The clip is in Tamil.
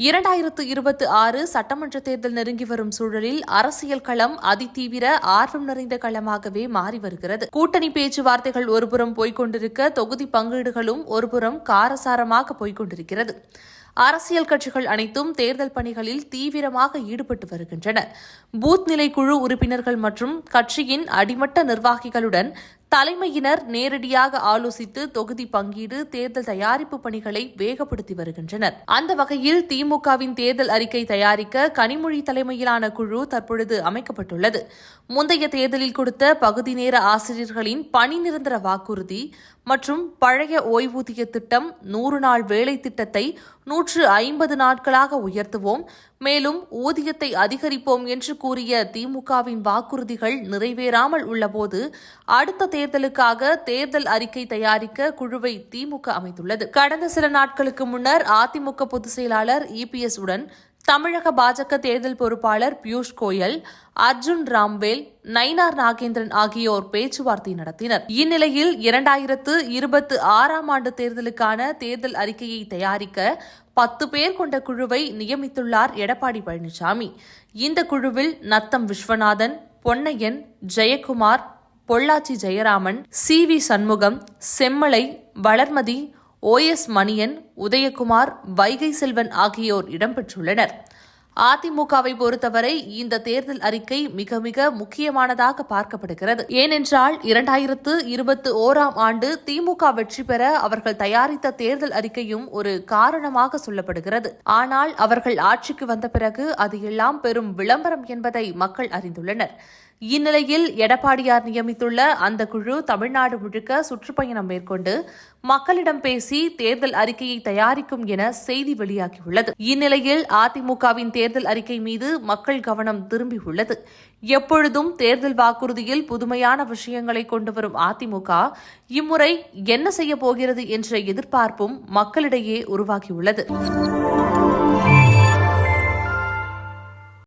2026 சட்டமன்ற தேர்தல் நெருங்கி வரும் சூழலில் அரசியல் களம் அதிதீவிர ஆர்வம் நிறைந்த களமாகவே மாறி வருகிறது. கூட்டணி பேச்சுவார்த்தைகள் ஒருபுறம் போய்கொண்டிருக்க, தொகுதி பங்கீடுகளும் ஒருபுறம் காரசாரமாக போய்கொண்டிருக்கிறது. அரசியல் கட்சிகள் அனைத்தும் தேர்தல் பணிகளில் தீவிரமாக ஈடுபட்டு வருகின்றன. பூத் நிலை குழு உறுப்பினர்கள் மற்றும் கட்சியின் அடிமட்ட நிர்வாகிகளுடன் தலைமையினர் நேரடியாக ஆலோசித்து தொகுதி பங்கீடு, தேர்தல் தயாரிப்பு பணிகளை வேகப்படுத்தி வருகின்றனர். அந்த வகையில் திமுகவின் தேர்தல் அறிக்கை தயாரிக்க கனிமொழி தலைமையிலான குழு தற்பொழுது அமைக்கப்பட்டுள்ளது. முந்தைய தேர்தலில் கொடுத்த பகுதி நேர ஆசிரியர்களின் பணி நிரந்தர வாக்குறுதி மற்றும் பழைய ஓய்வூதிய திட்டம், 100 நாள் வேலை திட்டத்தை 150 நாட்களாக உயர்த்துவோம், மேலும் ஊதியத்தை அதிகரிப்போம் என்று கூறிய திமுகவின் வாக்குறுதிகள் நிறைவேறாமல் உள்ளபோது அடுத்த தேர்தலுக்காக தேர்தல் அறிக்கை தயாரிக்க குழுவை திமுக அமைத்துள்ளது. கடந்த சில நாட்களுக்கு முன்னர் அதிமுக பொதுச் செயலாளர் இபிஎஸ் உடன் தமிழக பாஜக தேர்தல் பொறுப்பாளர் பியூஷ் கோயல், அர்ஜுன் ராம்வேல், நயினார் நாகேந்திரன் ஆகியோர் பேச்சுவார்த்தை நடத்தினர். இந்நிலையில் 2026 ஆண்டு தேர்தலுக்கான தேர்தல் அறிக்கையை தயாரிக்க 10 பேர் கொண்ட குழுவை நியமித்துள்ளார் எடப்பாடி பழனிசாமி. இந்த குழுவில் நத்தம் விஸ்வநாதன், பொன்னையன், ஜெயக்குமார், பொள்ளாச்சி ஜெயராமன், சி.வி. சண்முகம், செம்மலை, வளர்மதி, OS மணியன், உதயகுமார், வைகை செல்வன் ஆகியோர் இடம்பெற்றுள்ளனர். அதிமுகவை பொறுத்தவரை இந்த தேர்தல் அறிக்கை மிக மிக முக்கியமானதாக பார்க்கப்படுகிறது. ஏனென்றால் 2021 ஆண்டு திமுக வெற்றி பெற அவர்கள் தயாரித்த தேர்தல் அறிக்கையும் ஒரு காரணமாக சொல்லப்படுகிறது. ஆனால் அவர்கள் ஆட்சிக்கு வந்த பிறகு அது எல்லாம் பெரும் விளம்பரம் என்பதை மக்கள் அறிந்துள்ளனர். இந்நிலையில் எடப்பாடியார் நியமித்துள்ள அந்த குழு தமிழ்நாடு முழுக்க சுற்றுப்பயணம் மேற்கொண்டு மக்களிடம் பேசி தேர்தல் அறிக்கையை தயாரிக்கும் என செய்தி வெளியாகியுள்ளது. இந்நிலையில் அதிமுகவின் தேர்தல் அறிக்கை மீது மக்கள் கவனம் திரும்பியுள்ளது. எப்பொழுதும் தேர்தல் வாக்குறுதியில் புதுமையான விஷயங்களை கொண்டு வரும் அதிமுக இம்முறை என்ன செய்ய போகிறது என்ற எதிர்பார்ப்பும் மக்களிடையே உருவாகியுள்ளது.